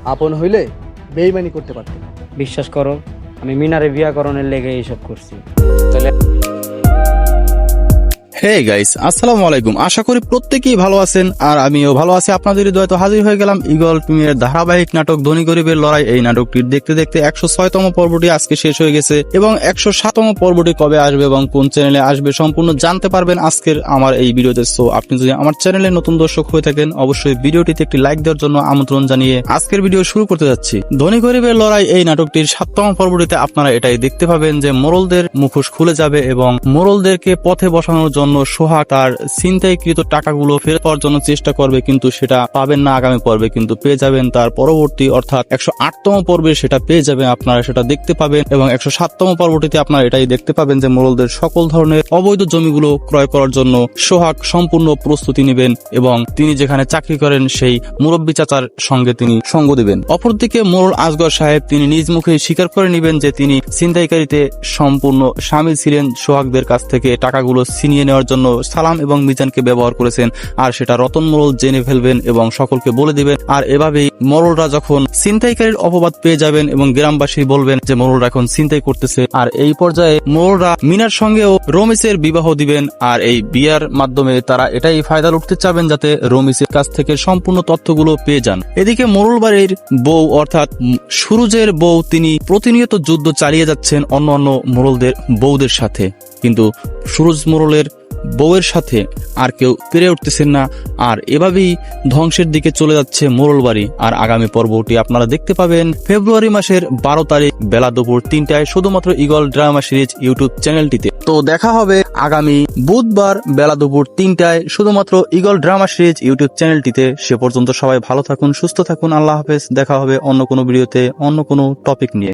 আপন হইলে বেইমানি করতে পারতে না। বিশ্বাস করো, আমি মিনারে বিয়াকরণের লেগে এইসব করছি। হে গাইস, আসসালামু আলাইকুম। আশা করি প্রত্যেকেই ভালো আছেন, আর আমিও ভালো আছি। আপনাদের হৃদয়ে তো হাজির হয়ে গেলাম ঈগল প্রিমিয়ার ধারাবাহিক নাটক ধনী গরিবের লড়াই। এই নাটকটির দেখতে দেখতে 106তম পর্বটি আজকে শেষ হয়ে গেছে এবং 107তম পর্বটি কবে আসবে এবং কোন চ্যানেলে আসবে সম্পূর্ণ জানতে পারবেন আজকের আমার এই ভিডিওতে। সো আপনি যদি আমার চ্যানেলে নতুন দর্শক হয়ে থাকেন, অবশ্যই ভিডিওটিতে একটি লাইক দেওয়ার জন্য আমন্ত্রণ জানিয়ে আজকের ভিডিও শুরু করতে যাচ্ছি। ধনী গরিবের লড়াই এই নাটকটির 7তম পর্বটিতে আপনারা এটাই দেখতে পাবেন যে মোড়লদের মুখোশ খুলে যাবে এবং মোড়লদেরকে পথে বসানোর জন্য সোহাগ তার ছিনতাইকৃত টাকাগুলো ফেরত পাওয়ার জন্য চেষ্টা করবে, কিন্তু সেটা পাবেন না আগামী পর্বে, কিন্তু পেয়ে যাবেন তার পরবর্তী অর্থাৎ 108তম পর্বে সেটা পেয়ে যাবেন, আপনারা সেটা দেখতে পাবেন। এবং 107তম পর্বটিতে আপনারা এটাই দেখতে পাবেন যে মোড়লদের সকল ধরনের অবৈধ জমিগুলো ক্রয় করার জন্য সোহাগ সম্পূর্ণ প্রস্তুতি নেবেন এবং তিনি যেখানে চাকরি করেন সেই মুরব্বী চাচার সঙ্গে তিনি সঙ্গ দিবেন। অপরদিকে মোড়ল আসগর সাহেব তিনি নিজ মুখে স্বীকার করে নেবেন যে তিনি ছিনতাইকারীতে সম্পূর্ণ সামিল ছিলেন, সোহাগদের কাছ থেকে টাকাগুলো ছিনিয়ে নেওয়ার জন্য সালাম এবং মিজানকে ব্যবহার করেছেন, আর সেটা রতন মোড়ল জেনে ফেলবেন এবং সকলকে বলে দিবেন। আর এভাবেই মোড়লরা যখন ছিনতাইকারীর অপবাদ পেয়ে যাবেন এবং গ্রামবাসী বলবেন যে মোড়লরা এখন ছিনতাই করতেছে, আর এই পর্যায়ে মোড়লরা মিনার সঙ্গেও রমেশের বিবাহ দিবেন। আর এই বিয়ার মাধ্যমে তারা এটাই ফায়দা লুটতে চাবেন যাতে রমেশের কাছ থেকে সম্পূর্ণ তথ্যগুলো পেয়ে যান। এদিকে মোড়ল বাড়ির বউ অর্থাৎ সুরুজের বউ তিনি প্রতিনিয়ত যুদ্ধ চালিয়ে যাচ্ছেন অন্য মোড়লদের বউদের সাথে, কিন্তু সুরুজ মোড়লের বউয়ের সাথে আর কেউ পেরে উঠতেছেন না। আর এভাবেই ধ্বংসের দিকে চলে যাচ্ছে মোড়ল বাড়ি। আর আগামী পর্বটি আপনারা দেখতে পাবেন ফেব্রুয়ারি মাসের 12 তারিখ বেলা দুপুর 3টায় শুধুমাত্র ঈগল ড্রামা সিরিজ ইউটিউব চ্যানেলটিতে। তো দেখা হবে আগামী বুধবার বেলা দুপুর 3টায় শুধুমাত্র ঈগল ড্রামা সিরিজ ইউটিউব চ্যানেলটিতে। সে পর্যন্ত সবাই ভালো থাকুন, সুস্থ থাকুন, আল্লাহ হাফেজ। দেখা হবে অন্য কোনো ভিডিওতে অন্য কোনো টপিক নিয়ে।